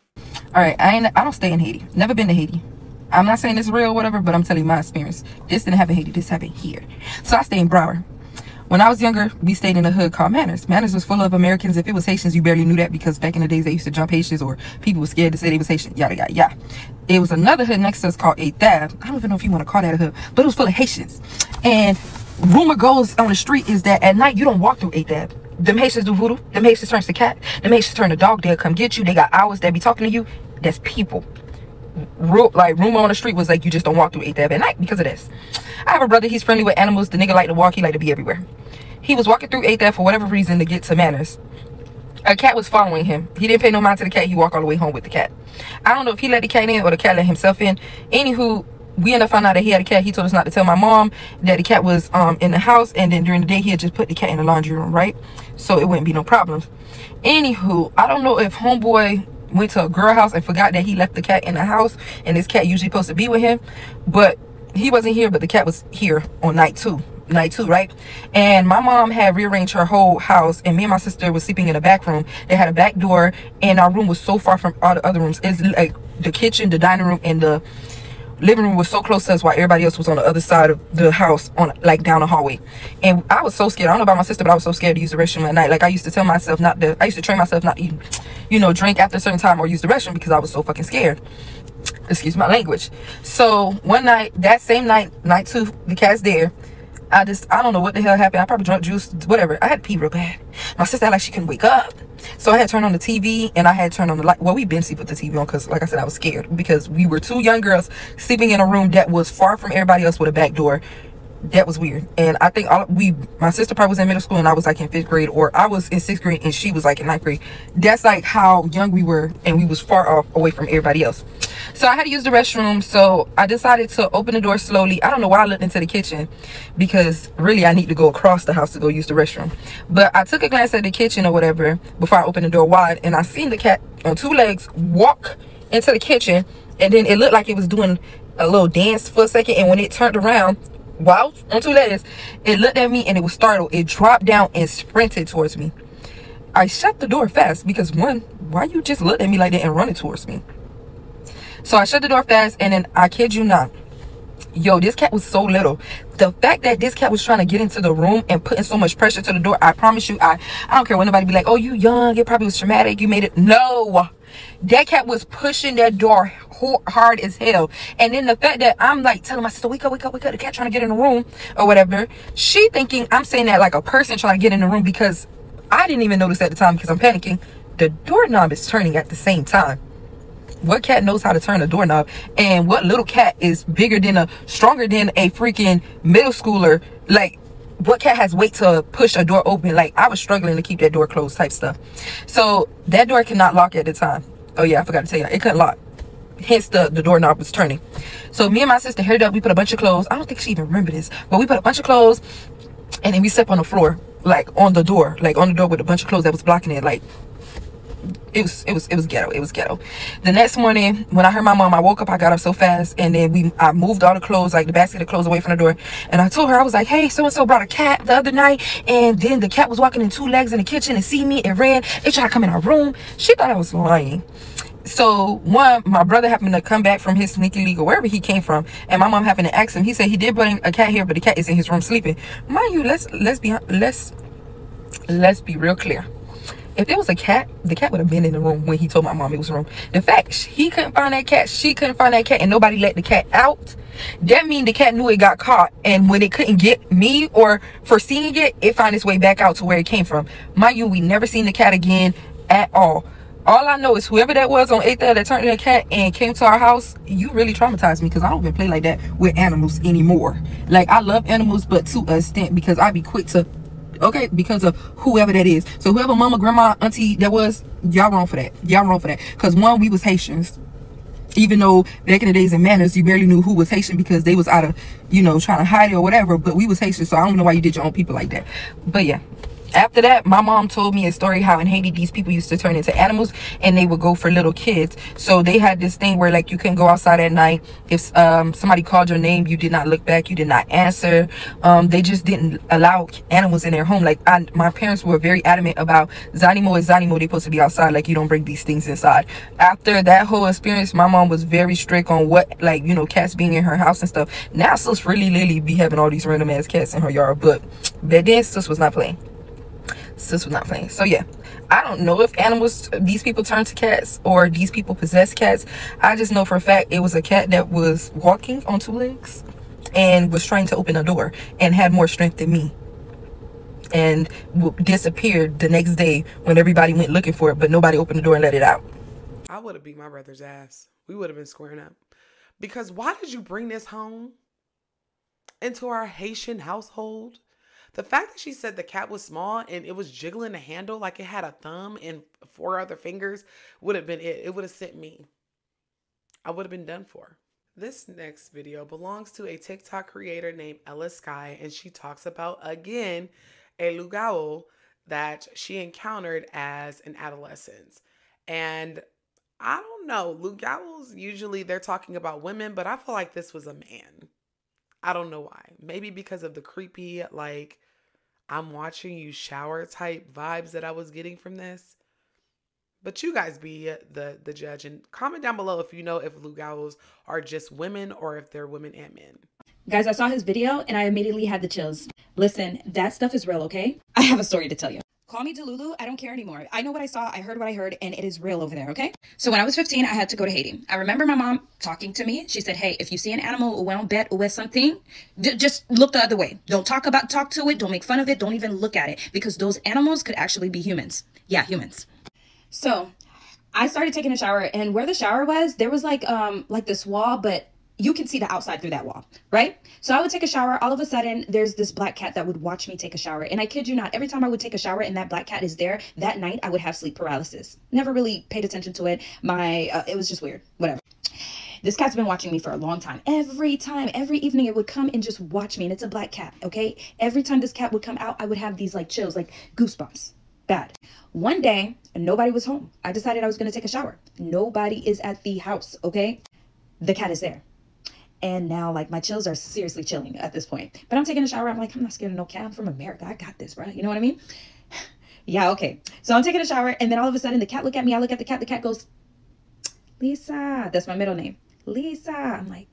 All right, I don't stay in Haiti. Never been to Haiti. I'm not saying it's real or whatever, but I'm telling you my experience. This didn't happen in Haiti. This happened here. So I stayed in Broward. When I was younger, we stayed in a hood called Manners. Manners was full of Americans. If it was Haitians, you barely knew that because back in the days, they used to jump Haitians or people were scared to say they was Haitian. Yada, yada, yada. It was another hood next to us called 8th Ave. I don't even know if you want to call that a hood, but it was full of Haitians. And rumor goes on the street is that at night, you don't walk through 8th Ave. Them Haitians do voodoo. Them Haitians turn to cat. Them Haitians turn to dog. They'll come get you. They got hours that be talking to you. That's people. Rumor on the street was like, you just don't walk through 8th Ave at night because of this. I have a brother. He's friendly with animals. The nigga like to walk. He like to be everywhere. He was walking through 8th Ave for whatever reason to get to Manners. A cat was following him. He didn't pay no mind to the cat. He walked all the way home with the cat. I don't know if he let the cat in or the cat let himself in. Anywho, we ended up finding out that he had a cat. He told us not to tell my mom that the cat was in the house, and then during the day he had just put the cat in the laundry room, right? So it wouldn't be no problems. Anywho, I don't know if homeboy went to a girl house and forgot that he left the cat in the house, and this cat usually supposed to be with him, but he wasn't here, but the cat was here on night two, right? And my mom had rearranged her whole house, and me and my sister was sleeping in the back room. They had a back door, and our room was so far from all the other rooms. It's like the kitchen, the dining room, and the living room was so close to us while everybody else was on the other side of the house, on like down the hallway. And I was so scared. I don't know about my sister, but I was so scared to use the restroom at night. Like, I used to tell myself not to, I used to train myself not to even, you know, drink after a certain time or use the restroom because I was so fucking scared. Excuse my language. So one night, that same night, night two, the cat's there. I don't know what the hell happened. I probably drunk juice, whatever. I had to pee real bad. My sister had like she couldn't wake up. So I had turned on the TV, and I had turned on the light. Well, we been sleeping with the TV on because, like I said, I was scared because we were two young girls sleeping in a room that was far from everybody else with a back door. That was weird. And I think my sister probably was in middle school, and I was like in 5th grade, or I was in 6th grade and she was like in 9th grade. That's like how young we were, and we was far off away from everybody else. So I had to use the restroom, so I decided to open the door slowly. I don't know why I looked into the kitchen, because really I need to go across the house to go use the restroom. But I took a glance at the kitchen or whatever before I opened the door wide, and I seen the cat on 2 legs walk into the kitchen, and then it looked like it was doing a little dance for a second, and when it turned around, wow, on 2 legs, it looked at me and it was startled. It dropped down and sprinted towards me. I shut the door fast because, one, why you just looked at me like that and running towards me? So I shut the door fast, and then I kid you not, yo, this cat was so little. The fact that this cat was trying to get into the room and putting so much pressure to the door, I promise you, I don't care what nobody be like, oh, you young, it probably was traumatic, you made it. No, that cat was pushing that door hard as hell. And then the fact that I'm like telling my sister, wake up, wake up, wake up, the cat trying to get in the room or whatever, she thinking I'm saying that like a person trying to get in the room, because I didn't even notice at the time because I'm panicking. The doorknob is turning at the same time. What cat knows how to turn a doorknob? And what little cat is stronger than a freaking middle schooler? Like, what cat has weight to push a door open? Like, I was struggling to keep that door closed type stuff. So that door could not lock at the time. Oh yeah, I forgot to tell you, it couldn't lock. Hence the doorknob was turning. So me and my sister hurried up. We put a bunch of clothes. I don't think she even remembered this, but we put a bunch of clothes, and then we slept on the floor, like on the door with a bunch of clothes that was blocking it. Like, it was ghetto. It was ghetto. The next morning when I heard my mom, I woke up, I got up so fast, and then I moved all the clothes, like the basket of clothes, away from the door. And I told her, I was like, hey, so and so brought a cat the other night, and then the cat was walking in 2 legs in the kitchen and see me and ran. They tried to come in our room. She thought I was lying. So my brother happened to come back from his sneaky league or wherever he came from, and my mom happened to ask him. He said he did bring a cat here, but the cat is in his room sleeping. Mind you, let's be real clear. If there was a cat, the cat would have been in the room when he told my mom it was wrong. The fact he couldn't find that cat, she couldn't find that cat, and nobody let the cat out, that means the cat knew it got caught, and when it couldn't get me or foreseeing it, it found its way back out to where it came from. Mind you, we never seen the cat again at all. All I know is whoever that was on 8th that turned into a cat and came to our house, you really traumatized me, because I don't even play like that with animals anymore. Like, I love animals, but to an extent, because I be quick to, okay, because of whoever that is. So whoever mama, grandma, auntie that was, y'all wrong for that. Y'all wrong for that. Because one, we was Haitians. Even though back in the days in manners, you barely knew who was Haitian because they was out of, you know, trying to hide it or whatever. But we was Haitians, so I don't know why you did your own people like that. But yeah. After that, my mom told me a story how in Haiti these people used to turn into animals, and they would go for little kids. So they had this thing where, like, you couldn't go outside at night. If somebody called your name, you did not look back, you did not answer. They just didn't allow animals in their home. Like, my parents were very adamant about Zanimo is Zanimo, they're supposed to be outside, like, you don't bring these things inside. After that whole experience, my mom was very strict on what, like, you know, cats being in her house and stuff. Now sis really be having all these random ass cats in her yard, but back then sis was not playing. Sis was not playing. So yeah, I don't know if these people turn to cats or these people possess cats. I just know for a fact it was a cat that was walking on 2 legs and was trying to open a door and had more strength than me, and disappeared the next day when everybody went looking for it, but nobody opened the door and let it out. I would have beat my brother's ass. We would have been squaring up. Because why did you bring this home into our Haitian household? The fact that she said the cat was small and it was jiggling the handle like it had a thumb and 4 other fingers would have been it. It would have sent me. I would have been done for. This next video belongs to a TikTok creator named Ella Sky, and she talks about, again, a lugao that she encountered as an adolescent. And I don't know. Lugau's, usually they're talking about women, but I feel like this was a man. I don't know why. Maybe because of the creepy, like, I'm watching you shower type vibes that I was getting from this. But you guys be the judge, and comment down below if you know if Lugau's are just women or if they're women and men. Guys, I saw his video and I immediately had the chills. Listen, that stuff is real, okay? I have a story to tell you. Call me Delulu, I don't care anymore. I know what I saw, I heard what I heard, and it is real over there, okay? So when I was 15, I had to go to Haiti. I remember my mom talking to me. She said, hey, if you see an animal or on bed or something, just look the other way. Don't talk to it, don't make fun of it, don't even look at it, because those animals could actually be humans. Yeah, humans. So I started taking a shower, and where the shower was, there was like this wall, but you can see the outside through that wall, right? So I would take a shower. All of a sudden, there's this black cat that would watch me take a shower. And I kid you not, every time I would take a shower and that black cat is there, that night I would have sleep paralysis. Never really paid attention to it. It was just weird, whatever. This cat's been watching me for a long time. Every evening it would come and just watch me. And it's a black cat, okay? Every time this cat would come out, I would have these like chills, like goosebumps. Bad. One day, nobody was home. I decided I was going to take a shower. Nobody is at the house, okay? The cat is there. And now, like, my chills are seriously chilling at this point. But I'm taking a shower. I'm like, I'm not scared of no cat. I'm from America. I got this, bro. You know what I mean? Yeah, okay. So I'm taking a shower. And then all of a sudden, the cat look at me. I look at the cat. The cat goes, Lisa. That's my middle name. Lisa. I'm like,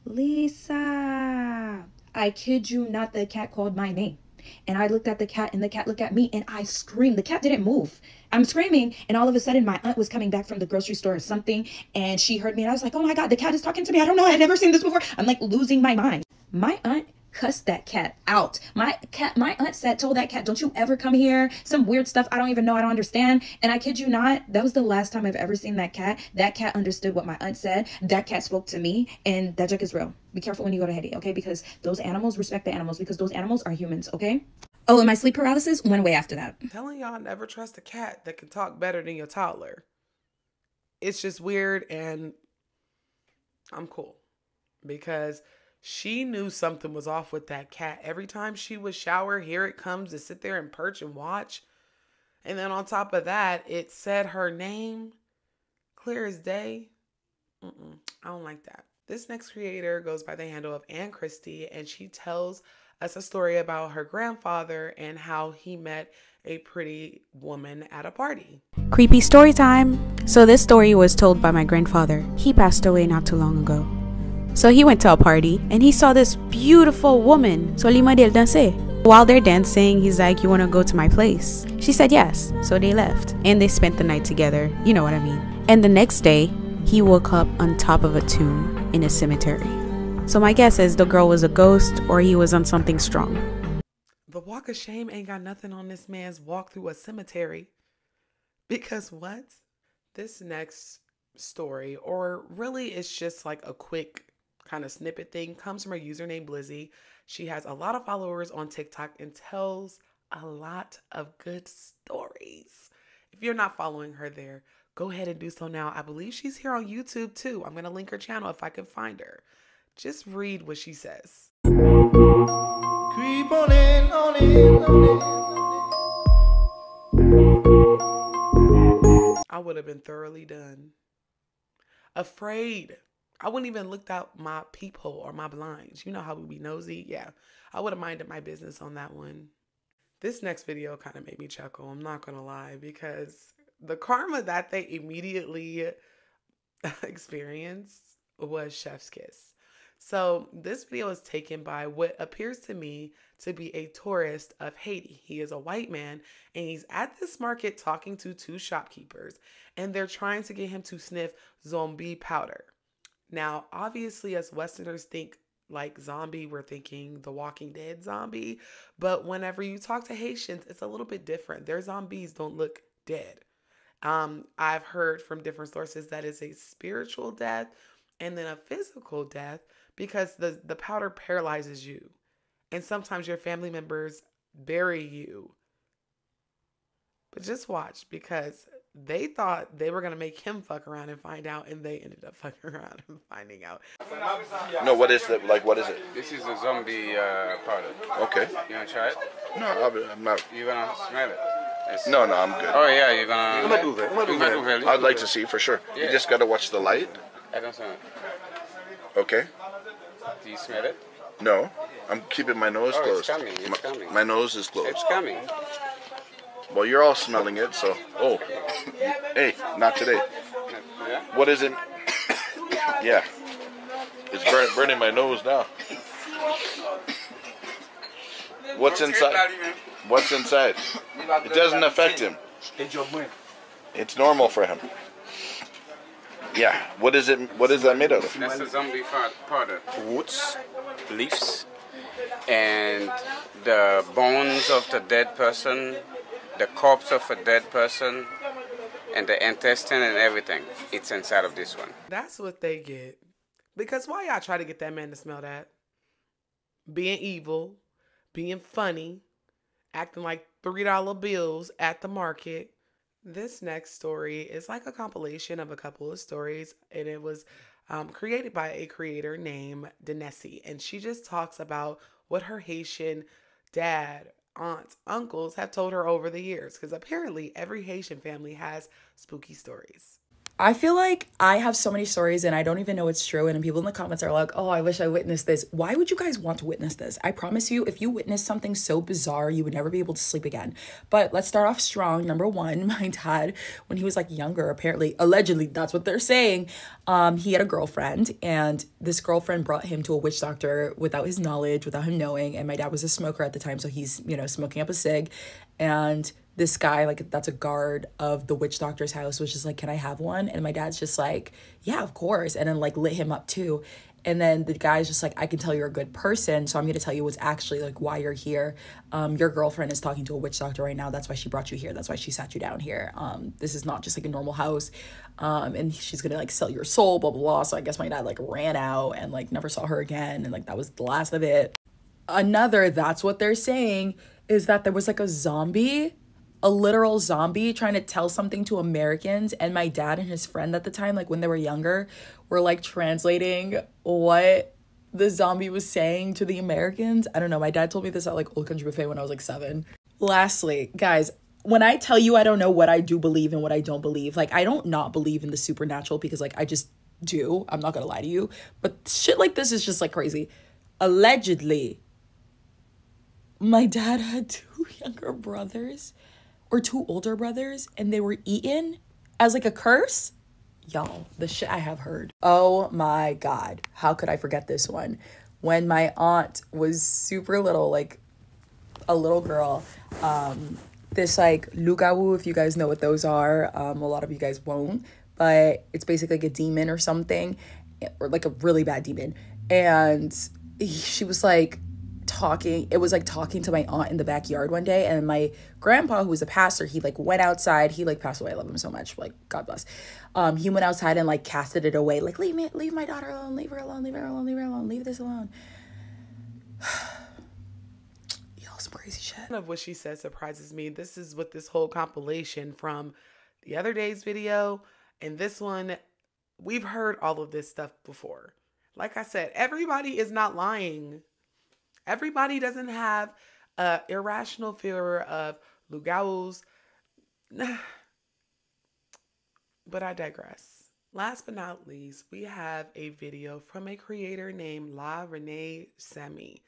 Lisa. I kid you not, the cat called my name. And I looked at the cat and the cat looked at me and I screamed. The cat didn't move. I'm screaming. And all of a sudden my aunt was coming back from the grocery store or something. And she heard me and I was like, oh my God, the cat is talking to me. I don't know. I've never seen this before. I'm like losing my mind. My aunt cussed that cat out. My aunt told that cat, don't you ever come here. Some weird stuff. I don't even know. I don't understand. And I kid you not, that was the last time I've ever seen that cat. That cat understood what my aunt said. That cat spoke to me. And that joke is real. Be careful when you go to Haiti, okay? Because those animals respect the animals, because those animals are humans, okay? Oh, and my sleep paralysis went away after that. I'm telling y'all, never trust a cat that can talk better than your toddler. It's just weird, and I'm cool. Because she knew something was off with that cat. Every time she would shower, here it comes to sit there and perch and watch. And then on top of that, it said her name, clear as day. I don't like that. This next creator goes by the handle of Ann Christie, and she tells us a story about her grandfather and how he met a pretty woman at a party. Creepy story time. So this story was told by my grandfather. He passed away not too long ago. So he went to a party and he saw this beautiful woman. So Lima del danser. While they're dancing, he's like, you want to go to my place? She said yes. So they left and they spent the night together. You know what I mean. And the next day, he woke up on top of a tomb in a cemetery. So my guess is the girl was a ghost or he was on something strong. The walk of shame ain't got nothing on this man's walk through a cemetery. Because what? This next story, or really it's just like a quick kind of snippet thing, comes from her username Blizzy. She has a lot of followers on TikTok and tells a lot of good stories. If you're not following her there, go ahead and do so now. I believe she's here on YouTube too. I'm going to link her channel if I can find her. Just read what she says. Creep on in, on in, I would have been thoroughly done. Afraid. I wouldn't even looked out my peephole or my blinds. You know how we be nosy? Yeah. I would have minded my business on that one. This next video kind of made me chuckle. I'm not going to lie, because the karma that they immediately experienced was chef's kiss. So this video is taken by what appears to me to be a tourist of Haiti. He is a white man and he's at this market talking to two shopkeepers, and they're trying to get him to sniff zombie powder. Now, obviously, as Westerners think like zombie, we're thinking The Walking Dead zombie. But whenever you talk to Haitians, it's a little bit different. Their zombies don't look dead. I've heard from different sources that it's a spiritual death and then a physical death, because the powder paralyzes you. And sometimes your family members bury you. But just watch, because they thought they were going to make him fuck around and find out, and they ended up fucking around and finding out. No, what is it? Like, what is it? This is a zombie powder. Okay. You want to try it? No, I'm not. You want to smell it? No, I'm good. Oh yeah, you're gonna. I'd like to see for sure. Yeah. You just gotta watch the light. I don't smell it. Okay. Do you smell it? No, I'm keeping my nose closed. It's coming. It's coming. My nose is closed. It's coming. Well, you're all smelling it, so. Oh. Hey, not today. Yeah? What is it? Yeah. It's burning my nose now. What's inside? What's inside? It doesn't affect him. It's normal for him. Yeah. What is it? What is that made out of? That's a zombie powder. Roots, leaves, and the bones of the dead person, the corpse of a dead person, and the intestine and everything. It's inside of this one. That's what they get. Because why y'all try to get that man to smell that? Being evil, being funny, acting like $3 bills at the market. This next story is like a compilation of a couple of stories, and it was created by a creator named Denesi, and she just talks about what her Haitian dad, aunts, uncles have told her over the years, because apparently every Haitian family has spooky stories. I feel like I have so many stories and I don't even know it's true. And people in the comments are like, oh, I wish I witnessed this. Why would you guys want to witness this? I promise you, if you witness something so bizarre, you would never be able to sleep again. But let's start off strong. Number one, my dad, when he was like younger, apparently, allegedly, that's what they're saying. He had a girlfriend, and this girlfriend brought him to a witch doctor without his knowledge, without him knowing. And my dad was a smoker at the time. So he's, smoking up a cig. And this guy, like, that's a guard of the witch doctor's house, was just like, can I have one? And my dad's just like, yeah, of course. And then like lit him up too. And then the guy's just like, I can tell you're a good person, so I'm going to tell you what's actually like why you're here. Your girlfriend is talking to a witch doctor right now. That's why she brought you here. That's why she sat you down here. This is not just like a normal house. And she's going to like sell your soul, blah, blah, blah. So I guess my dad like ran out and like never saw her again. And like that was the last of it. Another, that's what they're saying, is that there was like a zombie, a literal zombie trying to tell something to Americans, and my dad and his friend at the time, like when they were younger, were like translating what the zombie was saying to the Americans. I don't know. My dad told me this at like Old Country Buffet when I was like 7. Lastly, guys, when I tell you I don't know what I do believe and what I don't believe, like I don't not believe in the supernatural, because like I just do. I'm not gonna lie to you. But shit like this is just like crazy. Allegedly, my dad had 2 younger brothers or 2 older brothers, and they were eaten as like a curse. Y'all, the shit I have heard. Oh my God. How could I forget this one? When my aunt was super little, like a little girl, this like lugawu, if you guys know what those are, a lot of you guys won't, but it's basically like a demon or something, or like a really bad demon. And she was like talking to my aunt in the backyard one day, and my grandpa, who was a pastor, he like went outside. He like passed away. I love him so much, like God bless. He went outside and like casted it away, like leave my daughter alone, leave her alone, leave this alone. Y'all, some crazy shit. None of what she said surprises me. This is what this whole compilation from the other day's video and this one, we've heard all of this stuff before. Like I said, everybody is not lying. Everybody doesn't have an irrational fear of lugaus. But I digress. Last but not least, we have a video from a creator named La Renee Semi.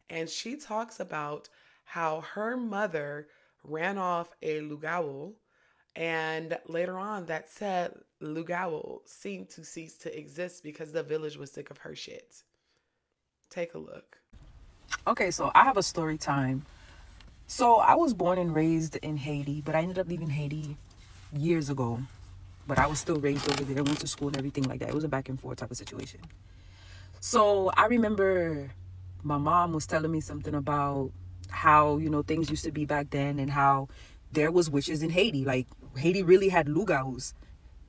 And she talks about how her mother ran off a lugao, and later on that said lugao seemed to cease to exist because the village was sick of her shit. Take a look. Okay, so I have a story time. So I was born and raised in Haiti, but I ended up leaving Haiti years ago. But I was still raised over there, went to school and everything like that. It was a back and forth type of situation. So I remember my mom was telling me something about how, things used to be back then, and how there was witches in Haiti. Like, Haiti really had lugaus.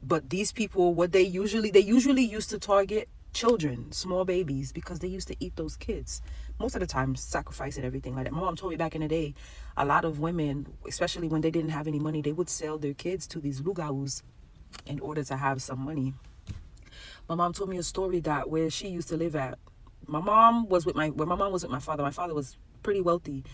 But these people, they usually used to target children, small babies, because they used to eat those kids. Most of the time, sacrifice and everything like that. My mom told me back in the day, a lot of women, especially when they didn't have any money, they would sell their kids to these lugaus in order to have some money. My mom told me a story that where she used to live at, my mom was with my father. My father was pretty wealthy,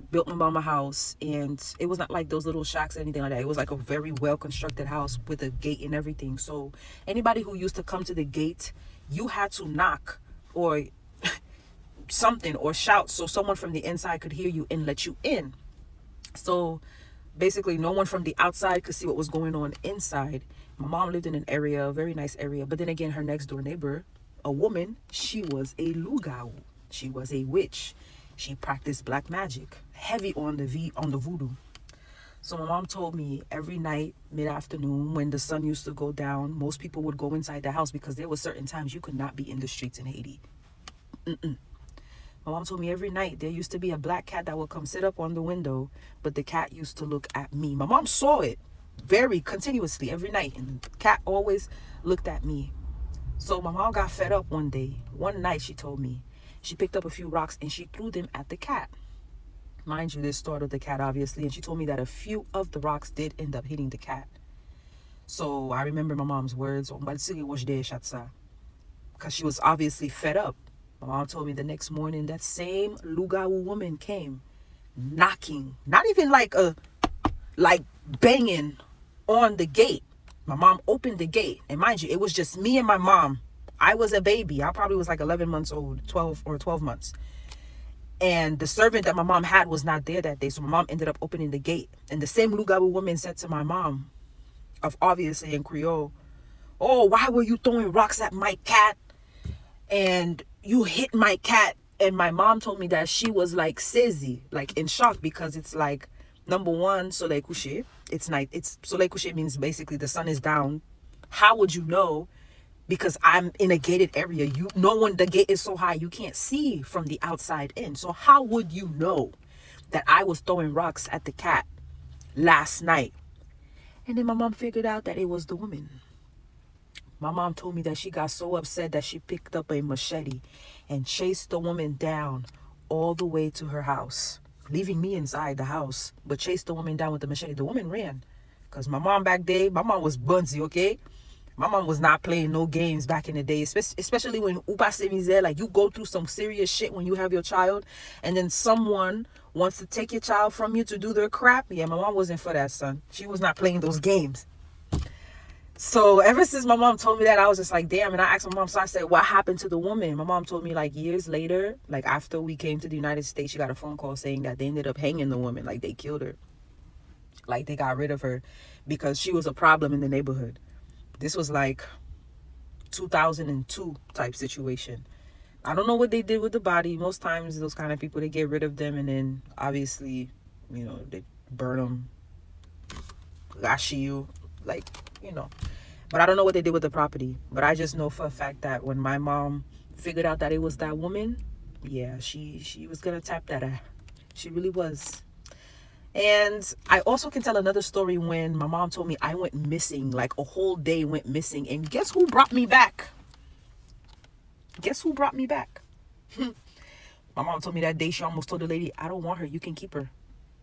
built my mama house, and it was not like those little shacks or anything like that. It was like a very well constructed house with a gate and everything. So anybody who used to come to the gate, you had to knock or something or shout so someone from the inside could hear you and let you in. So basically no one from the outside could see what was going on inside. My mom lived in an area, a very nice area, but then again, her next door neighbor, a woman, she was a lugau. She was a witch. She practiced black magic, heavy on the voodoo. So my mom told me every night, mid-afternoon, when the sun used to go down, most people would go inside the house because there were certain times you could not be in the streets in Haiti. My mom told me every night there used to be a black cat that would come sit up on the window, but the cat used to look at me. My mom saw it very continuously every night, and the cat always looked at me. So my mom got fed up one day. One night, she told me, she picked up a few rocks and she threw them at the cat. Mind you, this startled the cat, obviously, and she told me that a few of the rocks did end up hitting the cat. So I remember my mom's words, because she was obviously fed up. My mom told me the next morning that same Lugau woman came knocking, not even like banging on the gate. My mom opened the gate, and mind you, it was just me and my mom. I was a baby. I probably was like 11 months old, 12 months. And the servant that my mom had was not there that day. So my mom ended up opening the gate. And the same Lugau woman said to my mom, obviously in Creole, "Oh, why were you throwing rocks at my cat? And you hit my cat." And my mom told me that she was like saisi, like in shock, because it's like, number one, soleil couché. It's night. It's soleil couché means basically the sun is down. How would you know? Because I'm in a gated area. The gate is so high you can't see from the outside in. So how would you know that I was throwing rocks at the cat last night? And then my mom figured out that it was the woman. My mom told me that she got so upset that she picked up a machete and chased the woman down all the way to her house, leaving me inside the house, but chased the woman down with the machete. The woman ran, because my mom back then, my mom was bunsy, okay? My mom was not playing no games back in the day, especially when like you go through some serious shit when you have your child, and then someone wants to take your child from you to do their crap. Yeah, my mom wasn't for that, son. She was not playing those games. So ever since my mom told me that, I was just like, damn. And I asked my mom, so I said, what happened to the woman? My mom told me like years later, like after we came to the United States, she got a phone call saying that they ended up hanging the woman, like they killed her. Like they got rid of her because she was a problem in the neighborhood. This was like 2002 type situation. I don't know what they did with the body. Most times those kind of people, they get rid of them and then obviously, you know, they burn them, lash you, like, you know. But I don't know what they did with the property. But I just know for a fact that when my mom figured out that it was that woman, yeah, she was gonna tap that ass. She really was. And I also can tell another story when my mom told me I went missing, like a whole day went missing. And guess who brought me back? Guess who brought me back? My mom told me that day she almost told the lady, I don't want her, you can keep her.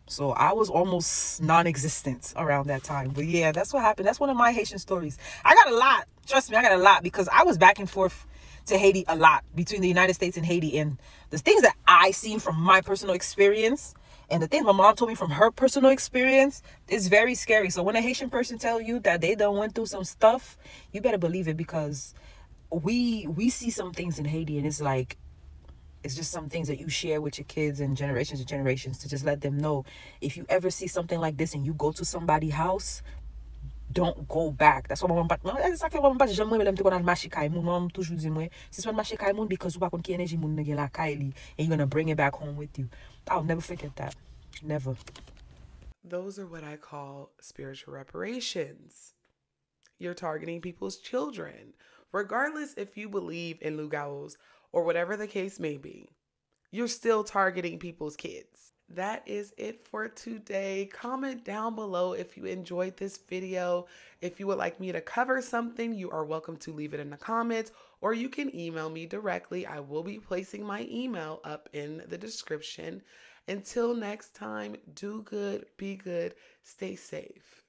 So I was almost non-existent around that time. But yeah, that's what happened. That's one of my Haitian stories. I got a lot. Trust me, I got a lot, because I was back and forth to Haiti a lot, between the United States and Haiti. And the things that I seen from my personal experience and the things my mom told me from her personal experience is very scary. So when a Haitian person tell you that they done went through some stuff, you better believe it, because we see some things in Haiti, and it's like, it's just some things that you share with your kids and generations to just let them know, if you ever see something like this and you go to somebody's house, don't go back. That's what my mom, exactly what my mom, j'aime them to go on mashikay. My mom toujours dit moi, c'est soit mashikay moun because you bakon ki energy moun nage la kaili, and you're gonna bring it back home with you. I'll never forget that. Never. Those are what I call spiritual reparations. You're targeting people's children, regardless if you believe in lugaos or whatever the case may be. You're still targeting people's kids. That is it for today. Comment down below if you enjoyed this video. If you would like me to cover something, you are welcome to leave it in the comments, or you can email me directly. I will be placing my email up in the description. Until next time, do good, be good, stay safe.